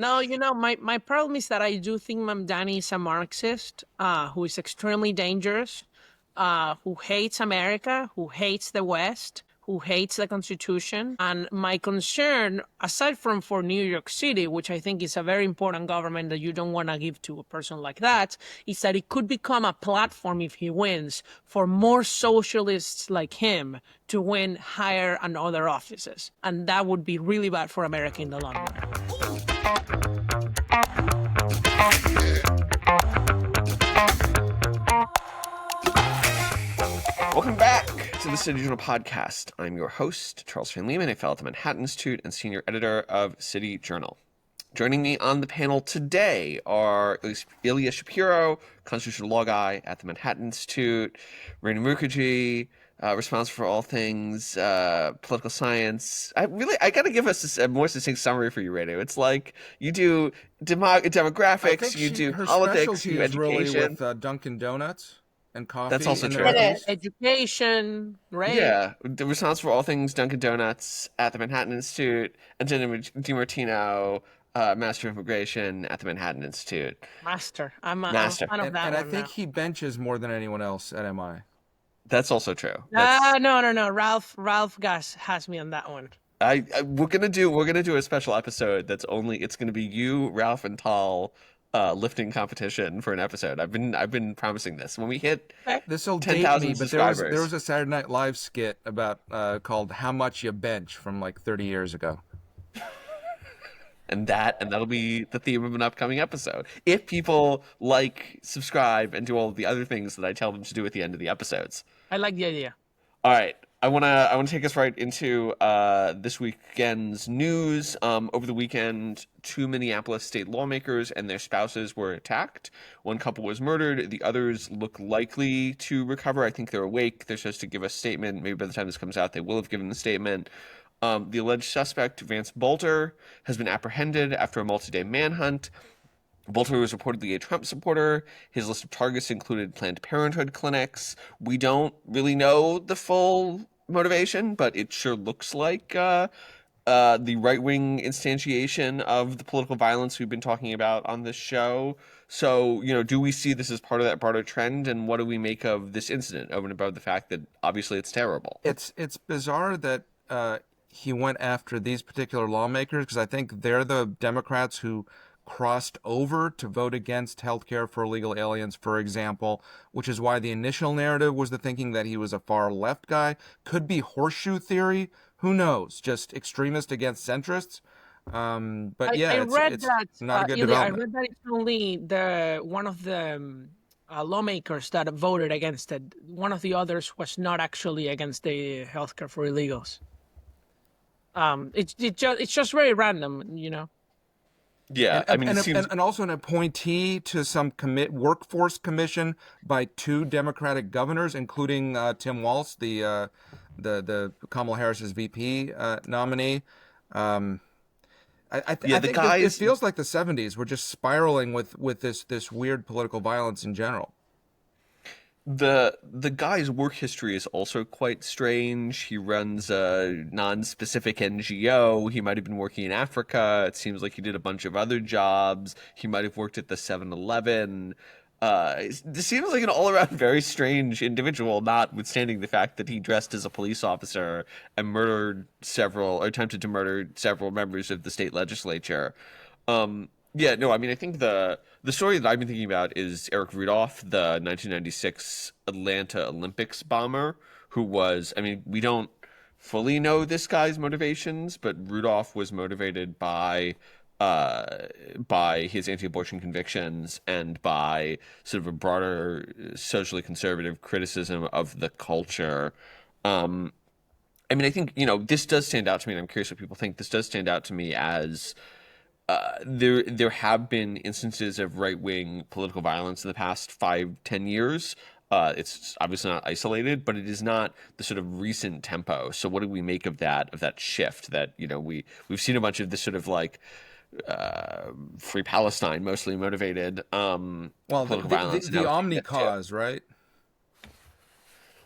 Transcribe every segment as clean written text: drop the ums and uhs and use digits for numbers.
No, my problem is that I do think Mamdani is a Marxist who is extremely dangerous, who hates America, who hates the West, who hates the Constitution. And my concern, aside from for New York City, which I think is a very important government that you don't want to give to a person like that, is that it could become a platform, if he wins, for more socialists like him to win higher and other offices. And that would be really bad for America in the long run. Welcome back to the City Journal podcast. I'm your host, Charles Fain Lehman, a fellow at the Manhattan Institute and senior editor of City Journal. Joining me on the panel today are Ilya Shapiro, constitutional law guy at the Manhattan Institute, Renu Mukherjee, responsible for all things political science. I got to give us a more succinct summary for you, Renu. It's like you do demographics, you do politics, you do education. Really with Dunkin' Donuts and coffee. That's also true. Education, right? Yeah, responsible for all things Dunkin' Donuts at the Manhattan Institute, and Daniel Di Martino, Master of Immigration at the Manhattan Institute. Master. I'm a fan of that. And I think he benches more than anyone else at MI. That's also true. No. Ralph Gass has me on that one. We're gonna do a special episode that's it's gonna be you, Ralph, and Tal lifting competition for an episode. I've been promising this. When we hit this will 10,000 subscribers, there was a Saturday Night Live skit about called "How Much You Bench" from like 30 years ago. And that'll be the theme of an upcoming episode. If people subscribe, and do all of the other things that I tell them to do at the end of the episodes. I like the idea. All right. I wanna take us right into this weekend's news. Over the weekend, 2 Minneapolis state lawmakers and their spouses were attacked. One couple was murdered. The others look likely to recover. I think they're awake. They're supposed to give a statement. Maybe by the time this comes out, they will have given the statement. The alleged suspect, Vance Bolter, has been apprehended after a multi-day manhunt. Bolter was reportedly a Trump supporter. His list of targets included Planned Parenthood clinics. We don't really know the full motivation, but it sure looks like the right-wing instantiation of the political violence we've been talking about on this show. So, do we see this as part of that broader trend, and what do we make of this incident, over and above the fact that obviously it's terrible? It's bizarre that he went after these particular lawmakers, because I think they're the Democrats who crossed over to vote against healthcare for illegal aliens, for example, which is why the initial narrative was the thinking that he was a far left guy. Could be horseshoe theory. Who knows? Just extremist against centrists. But yeah, it's not a good development. I read that it's only one of the lawmakers that voted against it. One of the others was not actually against the healthcare for illegals. It's just very random, Yeah, and also an appointee to some workforce commission by 2 Democratic governors, including Tim Walz, the Kamala Harris's VP nominee. I think it feels like the 70s. We're just spiraling with this weird political violence in general. The guy's work history is also quite strange. He runs a non-specific NGO. He might have been working in Africa. It seems like he did a bunch of other jobs. He might have worked at the 7-Eleven. This seems like an all-around very strange individual, notwithstanding the fact that he dressed as a police officer and attempted to murder several members of the state legislature. I think the story that I've been thinking about is Eric Rudolph, the 1996 Atlanta Olympics bomber, who was, we don't fully know this guy's motivations, but Rudolph was motivated by his anti-abortion convictions and by sort of a broader socially conservative criticism of the culture. I think, this does stand out to me, and I'm curious what people think. This does stand out to me as there have been instances of right-wing political violence in the past 5-10 years. It's obviously not isolated, but it is not the sort of recent tempo. So what do we make of that shift that, we've seen a bunch of this sort of Free Palestine mostly motivated political violence. The Omni cause, right?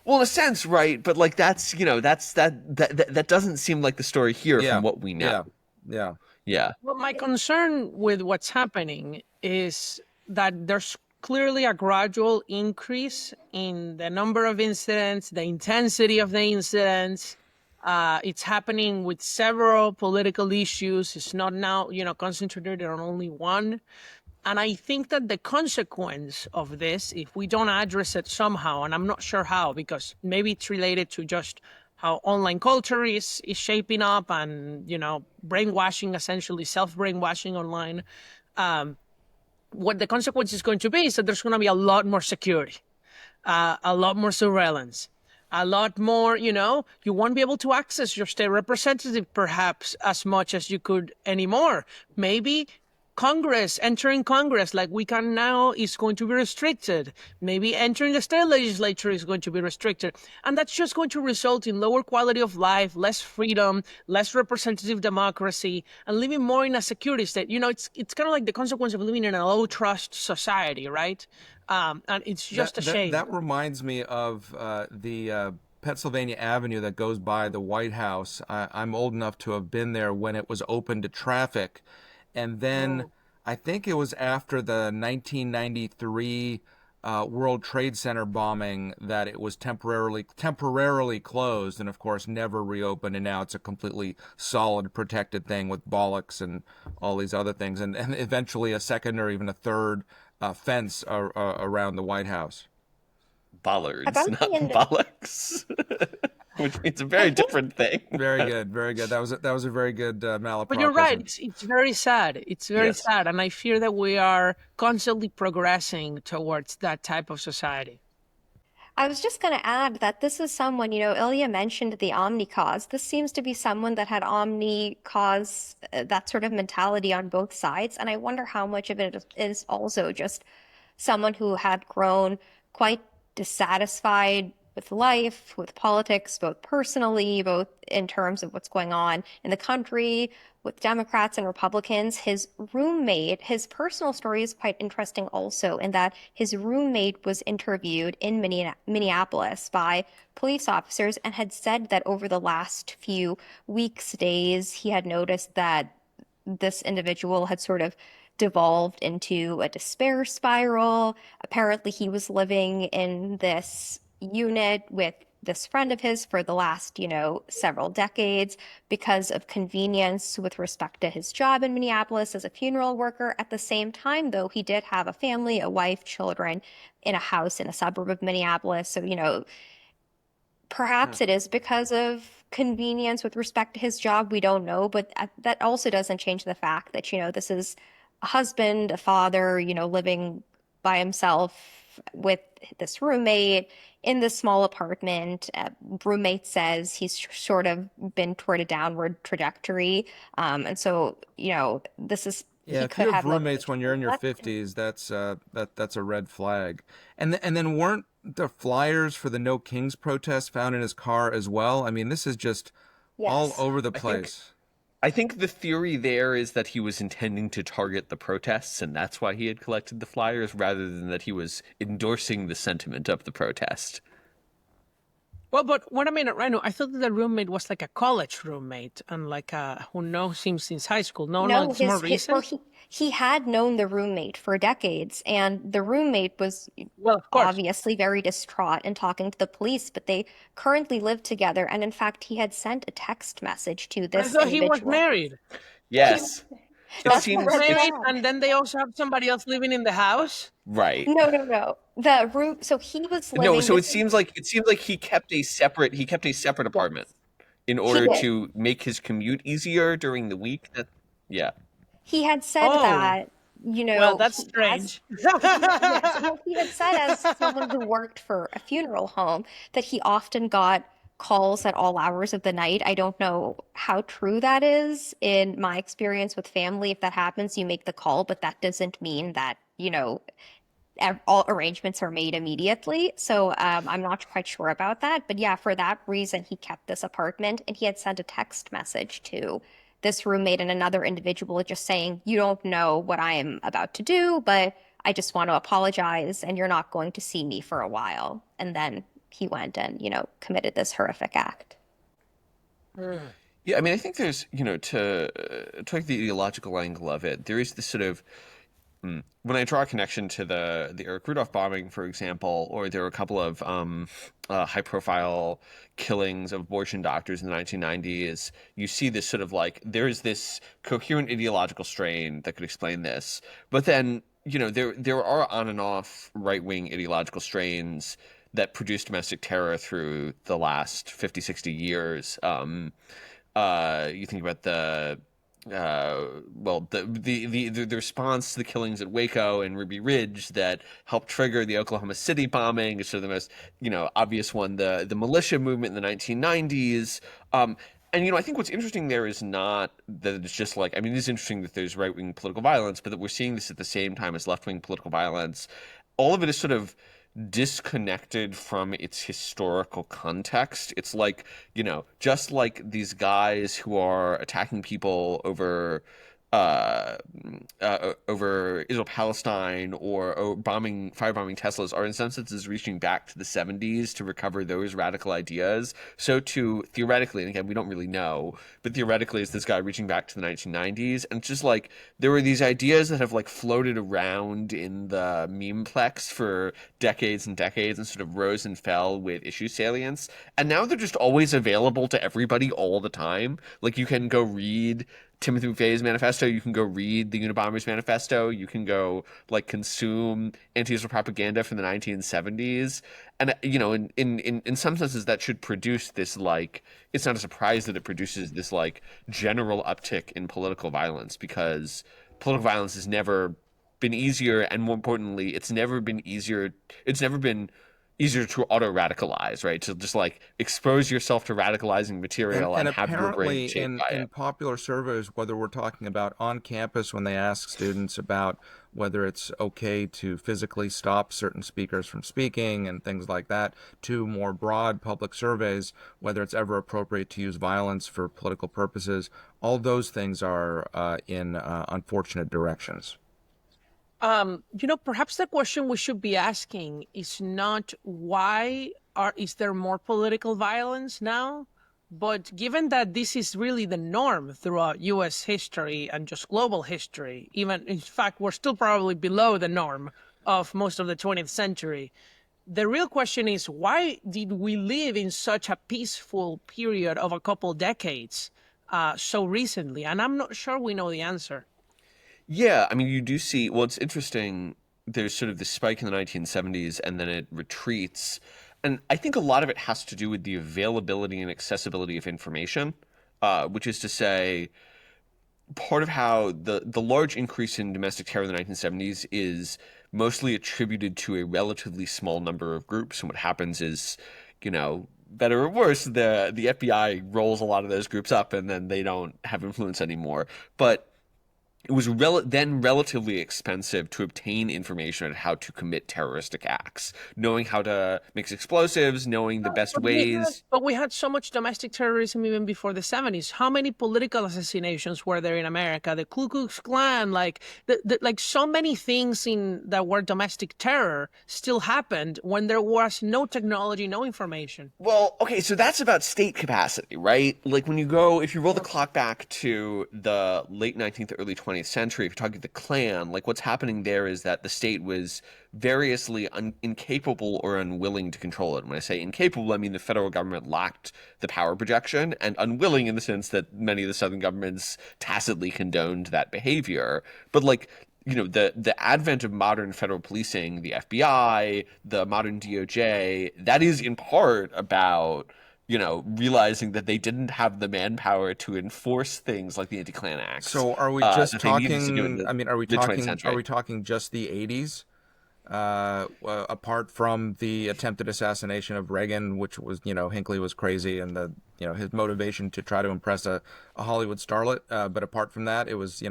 Well, in a sense, right, but that doesn't seem like the story here from what we know. Yeah. Yeah. Well, my concern with what's happening is that there's clearly a gradual increase in the number of incidents, the intensity of the incidents. It's happening with several political issues. It's not now, concentrated on only one. And I think that the consequence of this, if we don't address it somehow, and I'm not sure how, because maybe it's related to just how online culture is shaping up and, brainwashing, essentially self-brainwashing online. What the consequence is going to be is that there's going to be a lot more security, a lot more surveillance, a lot more, you won't be able to access your state representative perhaps as much as you could anymore. Maybe entering Congress like we can now is going to be restricted. Maybe entering the state legislature is going to be restricted. And that's just going to result in lower quality of life, less freedom, less representative democracy, and living more in a security state. It's kind of like the consequence of living in a low trust society, right? And it's just a shame. That reminds me of the Pennsylvania Avenue that goes by the White House. I'm old enough to have been there when it was open to traffic. And then I think it was after the 1993 World Trade Center bombing that it was temporarily closed, and of course never reopened. And now it's a completely solid, protected thing with bollocks and all these other things, and eventually a second or even a third fence around the White House. Bollards, About not the end, bollocks, which means a very different thing. Very good, very good. That was a very good malapropism. But you're right. It's very sad. It's very Yes. sad, and I fear that we are constantly progressing towards that type of society. I was just going to add that this is someone, Ilya mentioned the omni cause. This seems to be someone that had omni cause, that sort of mentality on both sides. And I wonder how much of it is also just someone who had grown quite dissatisfied with life, with politics, both personally, both in terms of what's going on in the country, with Democrats and Republicans. His roommate, his personal story is quite interesting also, in that his roommate was interviewed in Minneapolis by police officers and had said that over the last few weeks, days, he had noticed that this individual had sort of devolved into a despair spiral. Apparently, he was living in this unit with this friend of his for the last, several decades because of convenience with respect to his job in Minneapolis as a funeral worker. At the same time, though, he did have a family, a wife, children in a house in a suburb of Minneapolis. So, perhaps it is because of convenience with respect to his job. We don't know, but that also doesn't change the fact that, this is a husband, a father, living by himself with this roommate in this small apartment. Roommate says he's sort of been toward a downward trajectory. And so, this is, Yeah, he if could you have have roommates when you're in your What? 50s, that's that's a red flag. And then weren't the flyers for the No Kings protest found in his car as well? I mean, this is just all Yes. over the I think place. I think the theory there is that he was intending to target the protests, and that's why he had collected the flyers, rather than that he was endorsing the sentiment of the protest. Well, but what I mean, Renu, I thought that the roommate was like a college roommate and like who knows him since high school. No, No, it's more well, recent. he had known the roommate for decades, and the roommate was Well, of course. obviously very distraught and talking to the police, but they currently live together. And in fact, he had sent a text message to I this thought he was individual. married. Yes, it So That's he's the seems red it's married, flag. and then they also have somebody else living in the house. right. No, no, no. The room, so he was No, living so it this, seems like he kept a separate apartment yes, in he order did. to make his commute easier during the week. Yeah. He had said Oh, that, well, that's he as strange. yes, well, he had said as someone who worked for a funeral home that he often got calls at all hours of the night. I don't know how true that is. In my experience with family, if that happens, you make the call, but that doesn't mean that, all arrangements are made immediately. So I'm not quite sure about that. But yeah, for that reason, he kept this apartment, and he had sent a text message to this roommate and another individual just saying, "You don't know what I am about to do, but I just want to apologize, and you're not going to see me for a while." And then he went and, committed this horrific act. Yeah, I mean, I think there's, to take the ideological angle of it, there is this sort of when I draw a connection to the Eric Rudolph bombing, for example, or there were a couple of high-profile killings of abortion doctors in the 1990s, you see this sort of like there is this coherent ideological strain that could explain this, but then there are on and off right-wing ideological strains that produce domestic terror through the last 50, 60 years. You think about the response to the killings at Waco and Ruby Ridge that helped trigger the Oklahoma City bombing is sort of the most obvious one. The militia movement in the 1990s. And I think what's interesting there is not that it's just like, I mean, it is interesting that there's right-wing political violence, but that we're seeing this at the same time as left-wing political violence. All of it is sort of disconnected from its historical context. It's like, just like these guys who are attacking people uh, over Israel-Palestine or firebombing Teslas are in some senses reaching back to the 70s to recover those radical ideas. So too, theoretically, and again, we don't really know, but theoretically is this guy reaching back to the 1990s. And it's just like, there were these ideas that have like floated around in the memeplex for decades and decades and sort of rose and fell with issue salience. And now they're just always available to everybody all the time. Like you can go read Timothy McVeigh's manifesto, you can go read the Unabomber's manifesto, you can go like consume anti-Israel propaganda from the 1970s. And in some senses that should produce this like, it's not a surprise that it produces this like general uptick in political violence, because political violence has never been easier, and more importantly, it's never been easier to auto-radicalize, right? To just like expose yourself to radicalizing material and have your brain apparently shaped by in it. popular surveys, whether we're talking about on campus when they ask students about whether it's okay to physically stop certain speakers from speaking and things like that, to more broad public surveys, whether it's ever appropriate to use violence for political purposes, all those things are in unfortunate directions. Perhaps the question we should be asking is not is there more political violence now? But given that this is really the norm throughout US history and just global history, even in fact, we're still probably below the norm of most of the 20th century. The real question is, why did we live in such a peaceful period of a couple decades so recently? And I'm not sure we know the answer. Yeah, I mean, you do see, well, it's interesting. There's sort of this spike in the 1970s and then it retreats. And I think a lot of it has to do with the availability and accessibility of information, which is to say, part of how the large increase in domestic terror in the 1970s is mostly attributed to a relatively small number of groups. And what happens is, better or worse, the FBI rolls a lot of those groups up and then they don't have influence anymore. But it was then relatively expensive to obtain information on how to commit terroristic acts, knowing how to mix explosives, knowing the best ways. But we had so much domestic terrorism even before the 70s. How many political assassinations were there in America? The Ku Klux Klan, like so many things that were domestic terror still happened when there was no technology, no information. Well, okay, so that's about state capacity, right? Like if you roll the clock back to the late 19th, early 20th century, if you're talking the Klan, like what's happening there is that the state was variously incapable or unwilling to control it. When I say incapable, I mean the federal government lacked the power projection, and unwilling in the sense that many of the southern governments tacitly condoned that behavior. But like, the advent of modern federal policing, the FBI, the modern DOJ, that is in part about realizing that they didn't have the manpower to enforce things like the Anti-Klan Acts. So are we just talking, are mid-20th century. we talking just the 80s? Apart from the attempted assassination of Reagan, which was, Hinckley was crazy and his motivation to try to impress a Hollywood starlet. But apart from that, it was,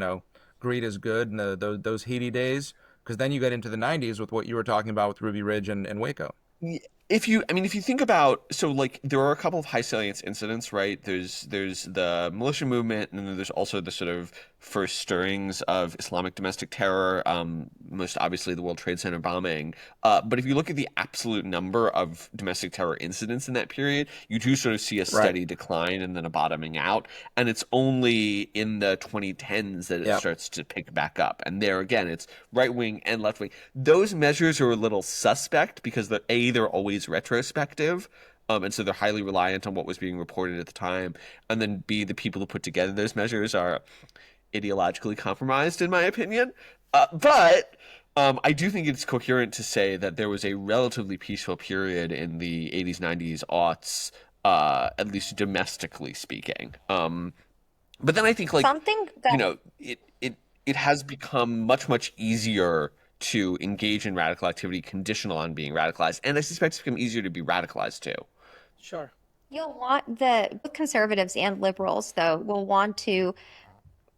greed is good and those heady days. Because then you get into the 90s with what you were talking about with Ruby Ridge and Waco. If you think about, so like there are a couple of high salience incidents, right? There's the militia movement, and then there's also the sort of first stirrings of Islamic domestic terror, most obviously the World Trade Center bombing. But if you look at the absolute number of domestic terror incidents in that period, you do sort of see a Right. steady decline and then a bottoming out. And it's only in the 2010s that it Yep. starts to pick back up. And there again, it's right wing and left wing. Those measures are a little suspect because they're always retrospective. And so they're highly reliant on what was being reported at the time. And then B, the people who put together those measures are ideologically compromised, in my opinion. But I do think it's coherent to say that there was a relatively peaceful period in the 80s, 90s, aughts, at least domestically speaking. But then I think, like, Something that it has become much easier to engage in radical activity conditional on being radicalized. And I suspect it's become easier to be radicalized too. Sure. you'll want both conservatives and liberals, though, will want to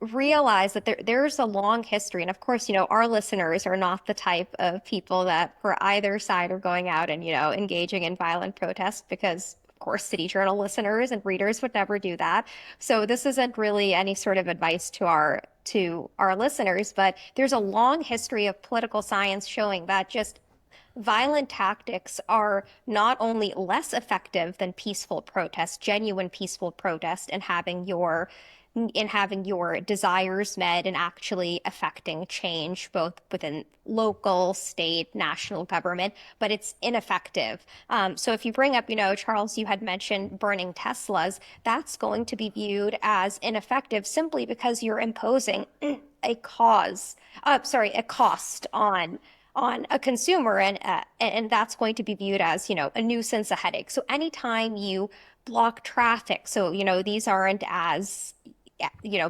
realize that there's a long history. And of course, our listeners are not the type of people that for either side are going out and, engaging in violent protest because of course, City Journal listeners and readers would never do that. So this isn't really any sort of advice to our listeners, but there's a long history of political science showing that just violent tactics are not only less effective than peaceful protest, genuine peaceful protest, and having your desires met and actually affecting change both within local, state, national government, but it's ineffective. So if you bring up, Charles, you had mentioned burning Teslas, that's going to be viewed as ineffective simply because you're imposing a cost on a consumer, and that's going to be viewed as a nuisance, a headache. So anytime you block traffic, so these aren't as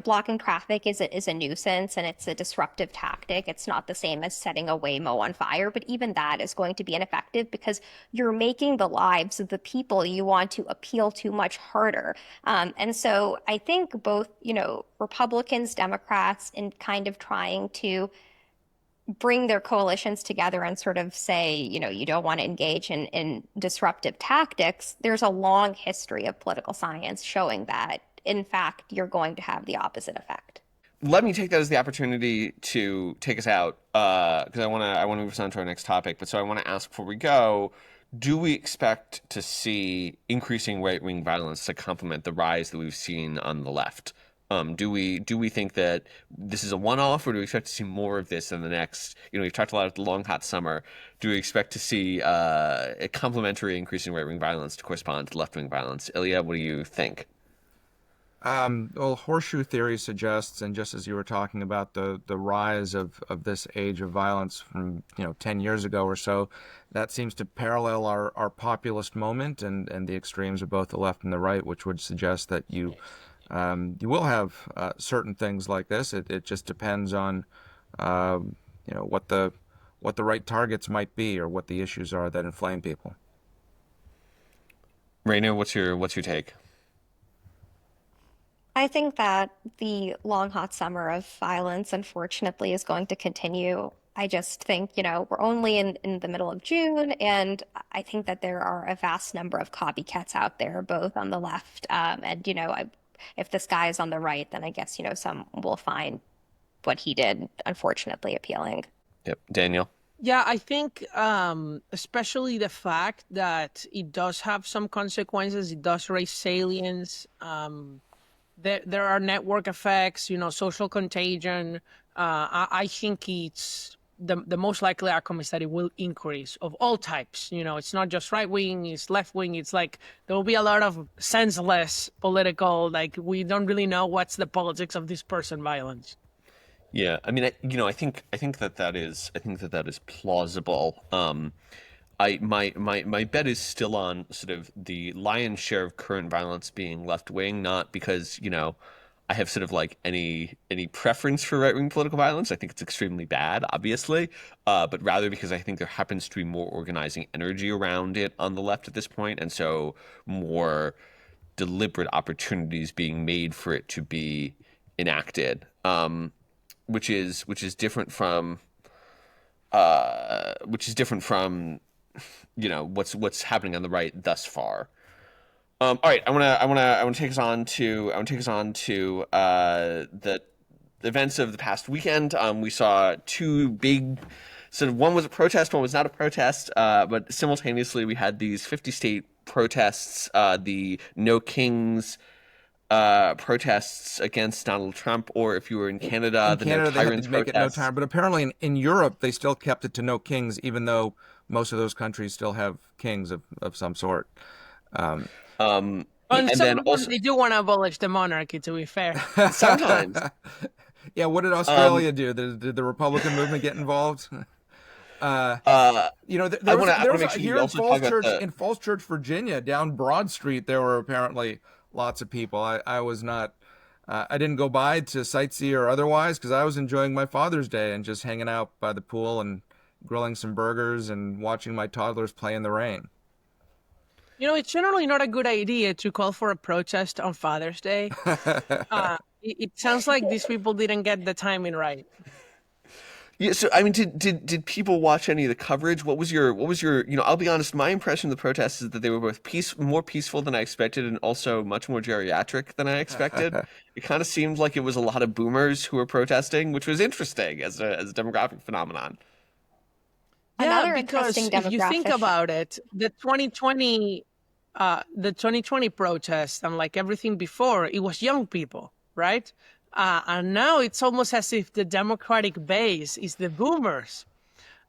blocking traffic is a nuisance and it's a disruptive tactic. It's not the same as setting a Waymo on fire, but even that is going to be ineffective because you're making the lives of the people you want to appeal to much harder. And so I think both Republicans, Democrats, in kind of trying to bring their coalitions together and sort of say, you don't want to engage in disruptive tactics, there's a long history of political science showing that, in fact, you're going to have the opposite effect. Let me take that as the opportunity to take us out, because I want to move us on to our next topic. But so I want to ask before we go, do we expect to see increasing right-wing violence to complement the rise that we've seen on the left? Do we think that this is a one-off, or do we expect to see more of this in the next? We've talked a lot about the long hot summer. Do we expect to see a complementary increase in right-wing violence to correspond to left-wing violence? Ilya, what do you think? Well, horseshoe theory suggests, and just as you were talking about the rise of this age of violence from 10 years ago or so, that seems to parallel our populist moment and the extremes of both the left and the right, which would suggest that you will have certain things like this. It just depends on what the right targets might be or what the issues are that inflame people. Renu, what's your take? I think that the long, hot summer of violence, unfortunately, is going to continue. I just think, we're only in the middle of June, and I think that there are a vast number of copycats out there, both on the left and, if this guy is on the right, then I guess, some will find what he did, unfortunately, appealing. Yep. Daniel? Yeah, I think especially the fact that it does have some consequences, it does raise salience. There are network effects, social contagion. I think it's the most likely outcome is that it will increase of all types. It's not just right wing, it's left wing. It's like there will be a lot of senseless political, like we don't really know what's the politics of this person violence. Yeah, I mean, I think that is plausible. My bet is still on sort of the lion's share of current violence being left wing, not because I have sort of like any preference for right wing political violence. I think it's extremely bad, obviously, but rather because I think there happens to be more organizing energy around it on the left at this point, and so more deliberate opportunities being made for it to be enacted. Which is different from what's happening on the right thus far. All right, I want to take us on to the events of the past weekend. We saw two big, sort of, one was a protest, one was not a protest, but simultaneously we had these 50-state protests, the No Kings protests against Donald Trump, or if you were in Canada, In the Canada, No they had Tyrants to make it no protests. time, but apparently in Europe, they still kept it to no kings, even though most of those countries still have kings of some sort. Um, And and some then of them, also they do want to abolish the monarchy, to be fair. sometimes, Yeah, what did um, Australia do? Did the Republican movement get involved? uh, You know, I want there to was make sure we here also talk about the. In Falls Church, Virginia, down Broad Street, there were apparently lots of people. I was not, I didn't go by to sightsee or otherwise because I was enjoying my Father's Day and just hanging out by the pool and grilling some burgers and watching my toddlers play in the rain. It's generally not a good idea to call for a protest on Father's Day. It sounds like these people didn't get the timing right. Yeah, so I mean, did people watch any of the coverage? What was your? I'll be honest. My impression of the protests is that they were both more peaceful than I expected, and also much more geriatric than I expected. It kind of seemed like it was a lot of boomers who were protesting, which was interesting as a demographic phenomenon. Yeah, Another because interesting if you think demographic. about it, the 2020 protest, and like everything before, it was young people, right? And now it's almost as if the Democratic base is the boomers,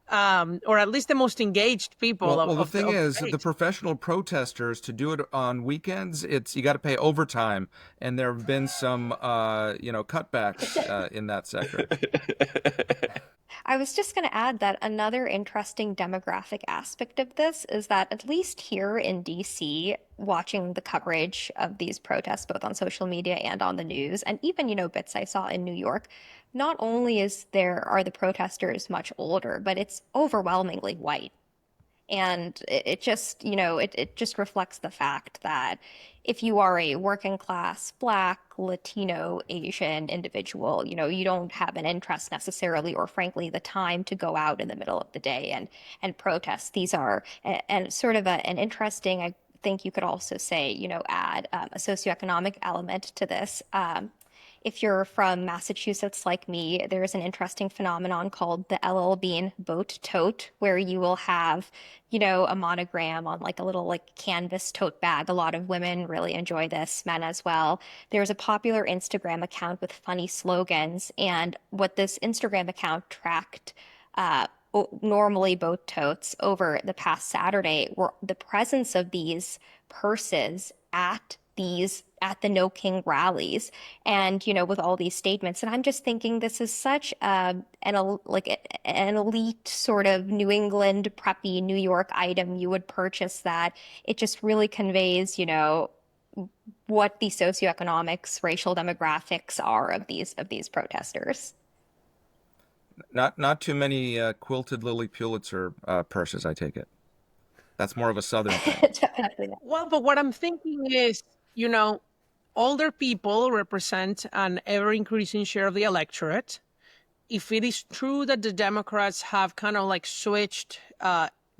or at least the most engaged people Well, the of thing the is, the base. professional protesters to do it on weekends, you got to pay overtime, and there have been some, cutbacks in that sector. I was just going to add that another interesting demographic aspect of this is that, at least here in DC, watching the coverage of these protests, both on social media and on the news, and even, bits I saw in New York, not only are the protesters much older, but it's overwhelmingly white. And it just, it just reflects the fact that if you are a working class, Black, Latino, Asian individual, you don't have an interest necessarily, or frankly, the time to go out in the middle of the day and protest. These are, and sort of an interesting, I think you could also say, add a socioeconomic element to this. If you're from Massachusetts like me, there's an interesting phenomenon called the LL Bean boat tote, where you will have, a monogram on like a little like canvas tote bag. A lot of women really enjoy this, men as well. There's a popular Instagram account with funny slogans, and what this Instagram account tracked normally boat totes over the past Saturday were the presence of these purses at the No King rallies, and with all these statements. And I'm just thinking, this is such an elite sort of New England preppy New York item you would purchase, that it just really conveys what the socioeconomics, racial demographics are of these protesters. Not too many quilted Lily Pulitzer purses, I take it. That's more of a Southern thing. Definitely not. Well, but what I'm thinking is, you know, older people represent an ever increasing share of the electorate. If it is true that the Democrats have kind of like switched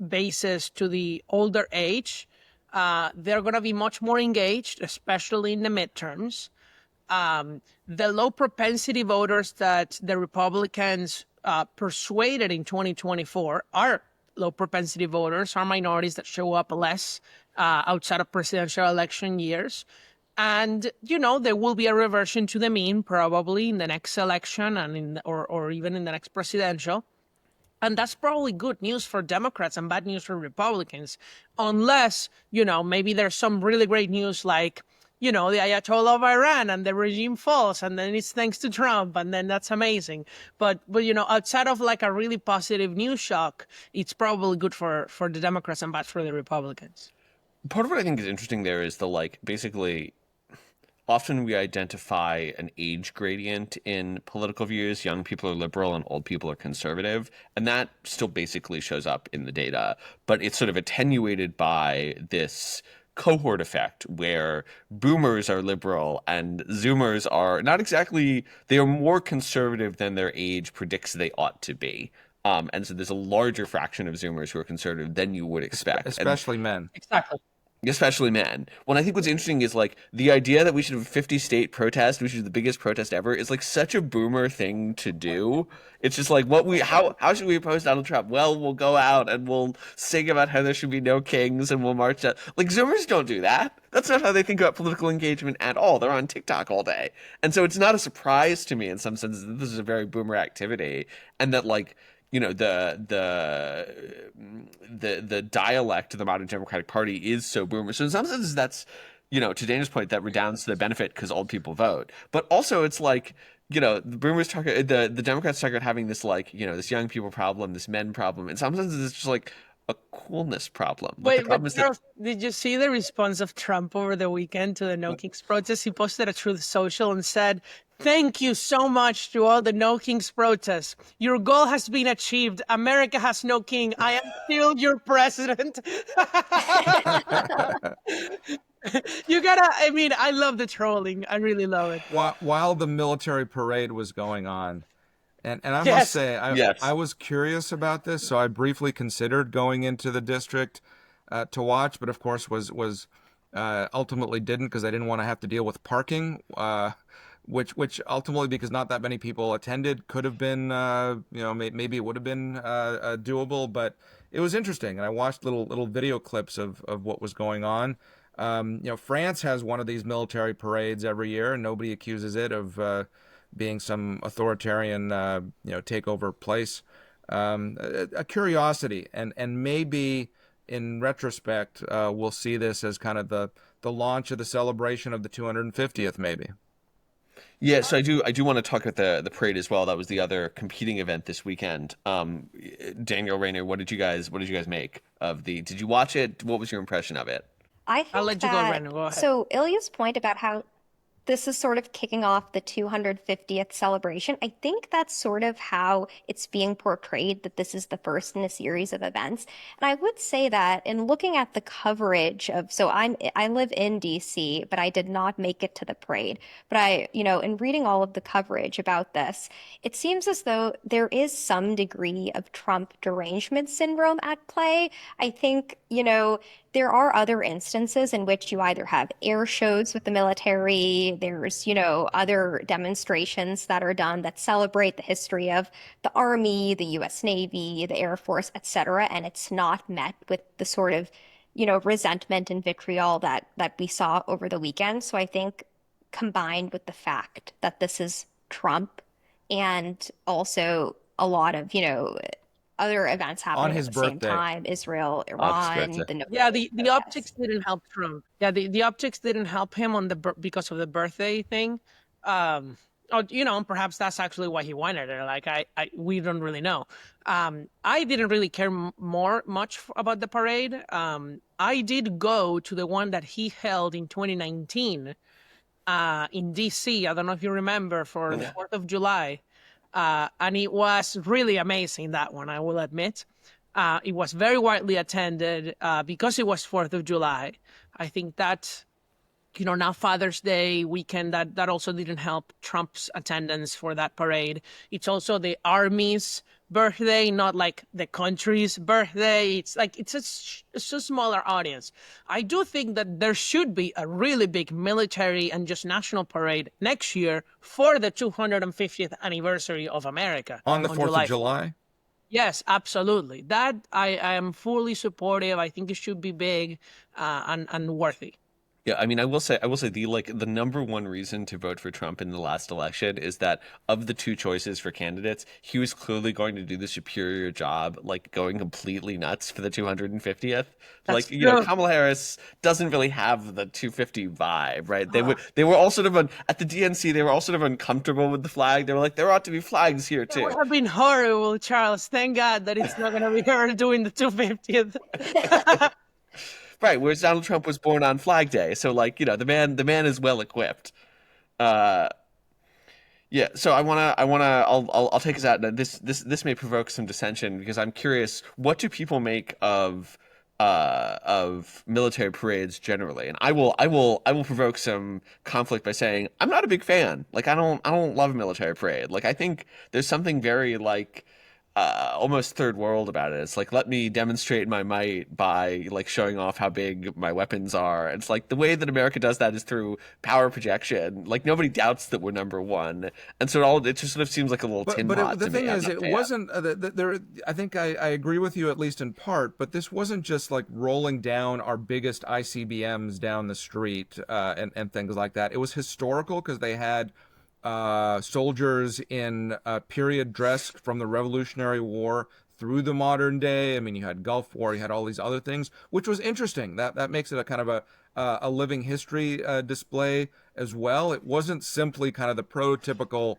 bases to the older age, they're going to be much more engaged, especially in the midterms. The low propensity voters that the Republicans persuaded in 2024 are low propensity voters, are minorities that show up less outside of presidential election years. And, there will be a reversion to the mean probably in the next election and or even in the next presidential. And that's probably good news for Democrats and bad news for Republicans, unless, maybe there's some really great news like, the Ayatollah of Iran and the regime falls, and then it's thanks to Trump, and then that's amazing. But outside of like a really positive news shock, it's probably good for the Democrats and bad for the Republicans. Part of what I think is interesting there is the basically often we identify an age gradient in political views. Young people are liberal and old people are conservative. And that still basically shows up in the data. But it's sort of attenuated by this cohort effect where boomers are liberal and zoomers are not exactly, they are more conservative than their age predicts they ought to be. And so there's a larger fraction of zoomers who are conservative than you would expect. Especially men. Exactly. especially men. When I think what's interesting is like the idea that we should have a 50-state protest, which is the biggest protest ever, is like such a boomer thing to do. It's just like how should we oppose Donald Trump? Well, we'll go out and we'll sing about how there should be no kings and we'll march out. Like Zoomers don't do that. That's not how they think about political engagement at all. They're on TikTok all day. And so it's not a surprise to me in some sense that this is a very boomer activity and that like the dialect of the modern Democratic Party is so boomer. So in some senses, that's to Dana's point, that redounds to the benefit because old people vote. But also, it's like the boomers talk, the Democrats talk about having this like this young people problem, this men problem. In some senses, it's just like a coolness problem. Like, the Wait, problem but is that Charles, did you see the response of Trump over the weekend to the No Kings protest? He posted a Truth Social and said, "Thank you so much to all the No Kings protests. Your goal has been achieved. America has no king. I am still your president." I love the trolling. I really love it. While the military parade was going on, and I must Yes. say, Yes. I was curious about this, so I briefly considered going into the district to watch, but of course was ultimately didn't because I didn't want to have to deal with parking, which ultimately, because not that many people attended, could have been maybe it would have been doable, but it was interesting, and I watched little video clips of what was going on. France has one of these military parades every year, and nobody accuses it of being some authoritarian, takeover place. A curiosity, and maybe in retrospect, we'll see this as kind of the launch of the celebration of the 250th, maybe. Yeah, so I do want to talk about the parade as well. That was the other competing event this weekend. Daniel, Renu, what did you guys make of the? Did you watch it? What was your impression of it? I I'll think let you go, that, Renu. Go ahead. so Ilya's point about how this is sort of kicking off the 250th celebration. I think that's sort of how it's being portrayed, that this is the first in a series of events. And I would say that in looking at the coverage of, so I live in DC, but I did not make it to the parade. But in reading all of the coverage about this, it seems as though there is some degree of Trump derangement syndrome at play. I think, there are other instances in which you either have air shows with the military, there's, other demonstrations that are done that celebrate the history of the Army, the US Navy, the Air Force, etc., and it's not met with the sort of, resentment and vitriol that we saw over the weekend. So I think combined with the fact that this is Trump and also a lot of, other events On happening at his the same birthday. time, Israel, On his Iran, birthday. Yeah, the protests. optics didn't help Trump. Yeah, the optics didn't help him because of the birthday thing. Perhaps that's actually why he wanted it. Like we don't really know. I didn't really care much about the parade. I did go to the one that he held in 2019 in DC. I don't know if you remember, for the 4th of July. And it was really amazing, that one, I will admit. It was very widely attended because it was 4th of July. I think that, now Father's Day weekend, that also didn't help Trump's attendance for that parade. It's also the Army's birthday, not like the country's birthday. It's like it's a smaller audience. I do think that there should be a really big military and just national parade next year for the 250th anniversary of America On the 4th of July? Yes, absolutely. That I am fully supportive. I think it should be big and worthy. Yeah, I mean, I will say the number one reason to vote for Trump in the last election is that of the two choices for candidates, he was clearly going to do the superior job, like going completely nuts for the 250th. That's Like, true. Kamala Harris doesn't really have the 250 vibe, right? They were all sort of at the DNC, they were all sort of uncomfortable with the flag. They were like, there ought to be flags here It too. would have been horrible, Charles. Thank God that it's not going to be her doing the 250th. Right, whereas Donald Trump was born on Flag Day, so the man is well equipped. Yeah, so I'll take us out. This may provoke some dissension because I'm curious, what do people make of military parades generally? And I will provoke some conflict by saying I'm not a big fan. Like I don't love a military parade. Like I think there's something very almost third world about it. It's like, let me demonstrate my might by like showing off how big my weapons are. It's like the way that America does that is through power projection. Like nobody doubts that we're number one, and so it just sort of seems like a little tin pot The to thing me. I'm is, not it a fan. wasn't there. I think I agree with you at least in part, but this wasn't just like rolling down our biggest ICBMs down the street and things like that. It was historical because they had soldiers in period dress from the Revolutionary War through the modern day. I mean, you had Gulf War, you had all these other things, which was interesting. That makes it a kind of a living history display as well. It wasn't simply kind of the prototypical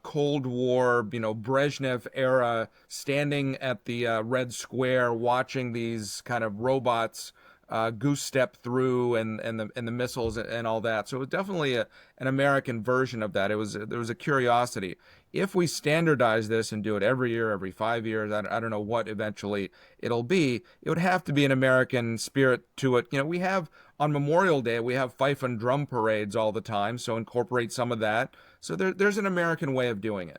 Cold War, Brezhnev era, standing at the Red Square, watching these kind of robots goose step through and the missiles and all that. So it was definitely an American version of that. There was a curiosity. If we standardize this and do it every year, every 5 years, I don't know what eventually it'll be. It would have to be an American spirit to it. We have on Memorial Day, we have fife and drum parades all the time, so incorporate some of that. So there's an American way of doing it.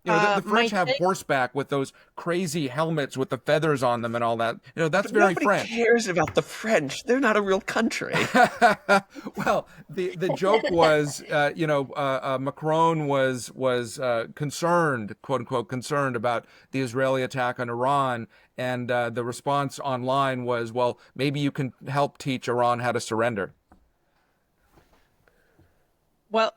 The My French have take, horseback with those crazy helmets with the feathers on them and all that. That's But very nobody French. cares about the French. They're not a real country. Well, the joke was, Macron was concerned, quote unquote, concerned about the Israeli attack on Iran, and the response online was, well, maybe you can help teach Iran how to surrender. well,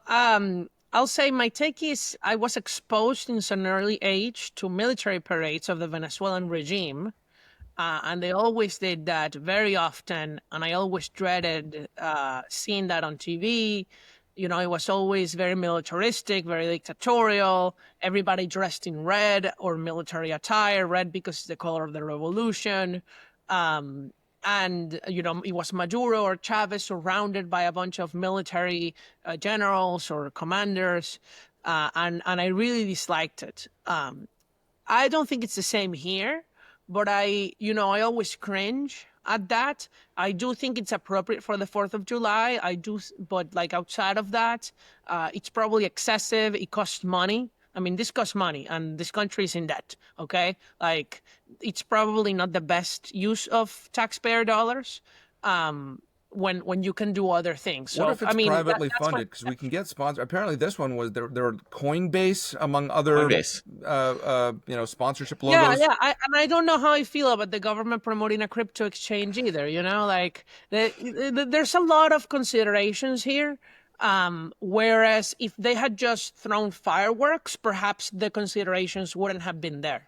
I'll say my take is I was exposed in an early age to military parades of the Venezuelan regime. And they always did that very often. And I always dreaded seeing that on TV. It was always very militaristic, very dictatorial. Everybody dressed in red or military attire, red because it's the color of the revolution. And it was Maduro or Chavez surrounded by a bunch of military generals or commanders. And I really disliked it. I don't think it's the same here, but I always cringe at that. I do think it's appropriate for the 4th of July. I do, but like outside of that, it's probably excessive. It costs money. I mean, this costs money, and this country is in debt. Okay, like it's probably not the best use of taxpayer dollars. When you can do other things. What So if it's I mean, privately that's what. funded? Because we can get sponsors. Apparently, this one was there were Coinbase among other Coinbase. sponsorship Yeah, logos. yeah. And I don't know how I feel about the government promoting a crypto exchange either. Like there's a lot of considerations here. Whereas if they had just thrown fireworks, perhaps the considerations wouldn't have been there.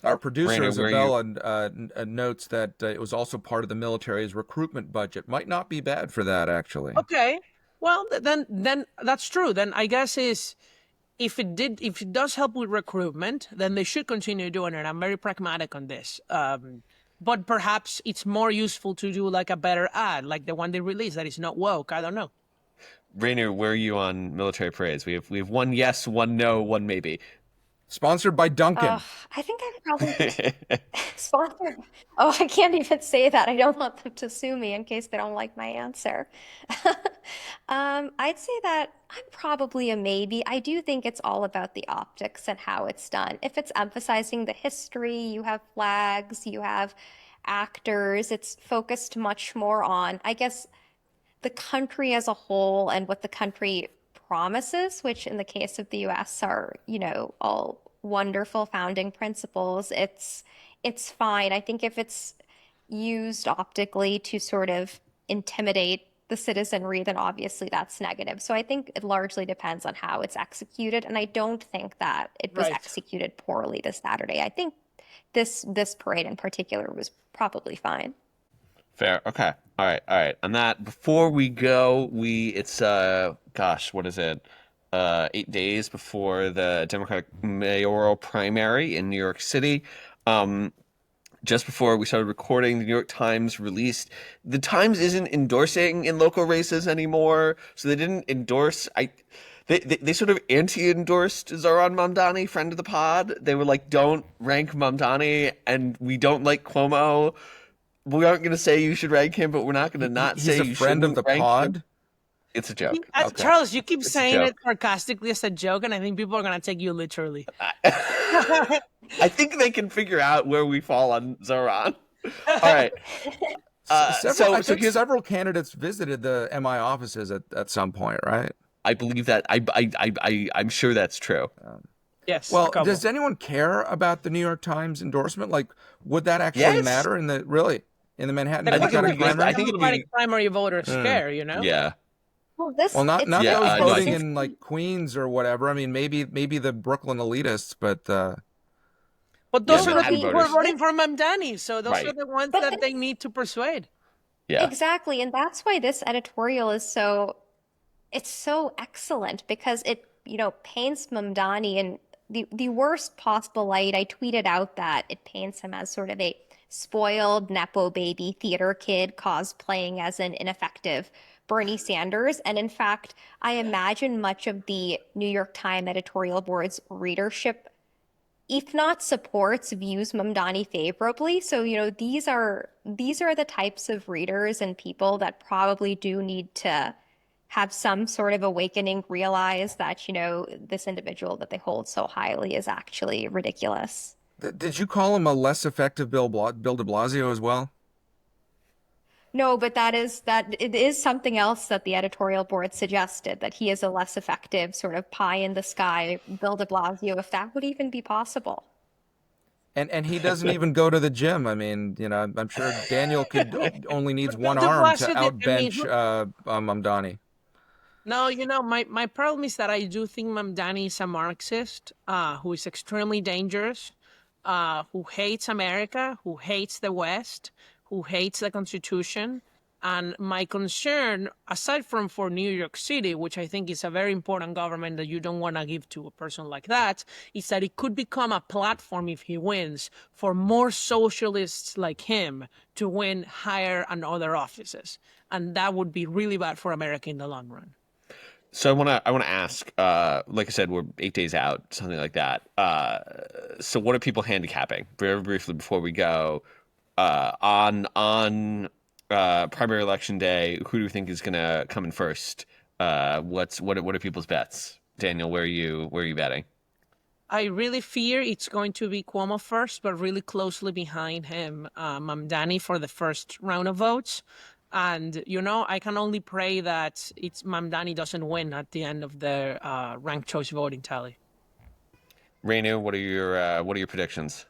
Our producer Renu, where are you? Isabella notes that it was also part of the military's recruitment budget. Might not be bad for that, actually. Okay. Well, then that's true. Then I guess if it does help with recruitment, then they should continue doing it. I'm very pragmatic on this. But perhaps it's more useful to do like a better ad, like the one they released that is not woke. I don't know. Rainer, where are you on military parades? We have one yes, one no, one maybe. Sponsored by Duncan. I think I'd probably sponsored. Oh, I can't even say that. I don't want them to sue me in case they don't like my answer. I'd say that I'm probably a maybe. I do think it's all about the optics and how it's done. If it's emphasizing the history, you have flags, you have actors, it's focused much more on, I guess, the country as a whole and what the country promises, which in the case of the US are, all wonderful founding principles. It's fine. I think if it's used optically to sort of intimidate the citizenry, then obviously that's negative. So I think it largely depends on how it's executed. And I don't think that it was Right. executed poorly this Saturday. I think this parade in particular was probably fine. Fair. Okay. All right. On that, before we go, it's what is it? 8 days before the Democratic mayoral primary in New York City. Just before we started recording, the New York Times released the Times isn't endorsing in local races anymore, so they didn't endorse. They sort of anti-endorsed Zohran Mamdani, friend of the pod. They were like, don't rank Mamdani, and we don't like Cuomo. We aren't going to say you should rank him, but we're not going to not say He's a you friend of shouldn't the rank pod. him. It's a joke. Okay. Charles, you keep It's a saying joke. it sarcastically as a joke, and I think people are gonna take you literally. I think they can figure out where we fall on Zoran. All right. I So think here's several candidates visited the MI offices at some point, right? I believe that I'm sure that's true. Yes. Well, a couple. does anyone care about the New York Times endorsement? Like, would that actually Yes. matter in the Manhattan The Democratic question is, primary? I think it'll Democratic be primary voters care, you know? yeah. Well, this Well, not it's not Yeah, those no, I voting think- in like Queens or whatever. I mean, maybe the Brooklyn elitists, but But those Yeah, are the Manhattan people who are voters. voting for Mamdani, so those are Right. the ones But that they need to persuade. Yeah. exactly, and that's why this editorial is it's so excellent because it, paints Mamdani in the worst possible light. I tweeted out that it paints him as sort of a spoiled Nepo baby theater kid cosplaying as an ineffective Bernie Sanders. And in fact, I imagine much of the New York Times editorial board's readership, if not supports, views Mamdani favorably. So, these are the types of readers and people that probably do need to have some sort of awakening, realize that, this individual that they hold so highly is actually ridiculous. did you call him a less effective Bill de Blasio as well? No, but it is something else that the editorial board suggested, that he is a less effective sort of pie in the sky Bill de Blasio, if that would even be possible. And he doesn't even go to the gym. I mean, I'm sure Daniel only needs But one Bill de arm to Blasio did- I mean, outbench Mamdani. No, my problem is that I do think Mamdani is a Marxist who is extremely dangerous, who hates America, who hates the West, who hates the Constitution. And my concern, aside from for New York City, which I think is a very important government that you don't want to give to a person like that, is that it could become a platform, if he wins, for more socialists like him to win higher and other offices. And that would be really bad for America in the long run. So I wanna ask, like I said, we're 8 days out, something like that. So what are people handicapping? Very briefly before we go, on primary election day, who do you think is gonna come in first? What are people's bets? Daniel, where are you betting? I really fear it's going to be Cuomo first, but really closely behind him, Mamdani for the first round of votes. And, I can only pray that it's Mamdani doesn't win at the end of the ranked choice voting tally. Renu, what are your predictions?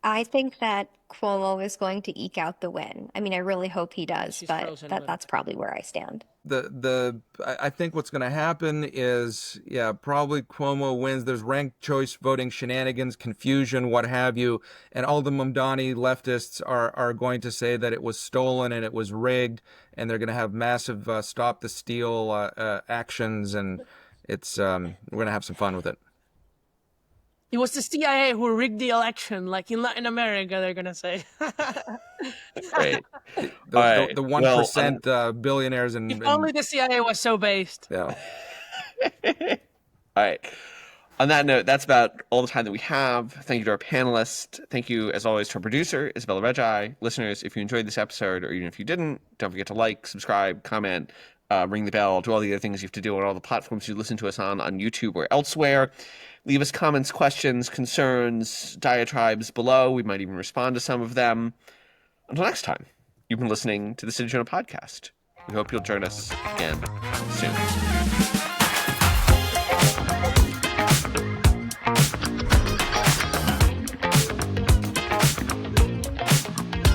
I think that Cuomo is going to eke out the win. I mean, I really hope he does, She's but frozen with that's probably where I stand. I think what's going to happen is, probably Cuomo wins. There's ranked choice voting shenanigans, confusion, what have you, and all the Mamdani leftists are going to say that it was stolen and it was rigged, and they're going to have massive stop the steal actions, and it's we're going to have some fun with it. It was the CIA who rigged the election, like in Latin America, they're going to say. Great. The All right. 1% billionaires and If only the CIA was so based. yeah. All right. On that note, that's about all the time that we have. Thank you to our panelists. Thank you, as always, to our producer, Isabella Reggi. Listeners, if you enjoyed this episode, or even if you didn't, don't forget to like, subscribe, comment, ring the bell, do all the other things you have to do on all the platforms you listen to us on YouTube or elsewhere. Leave us comments, questions, concerns, diatribes below. We might even respond to some of them. Until next time, you've been listening to the City Journal podcast. We hope you'll join us again soon.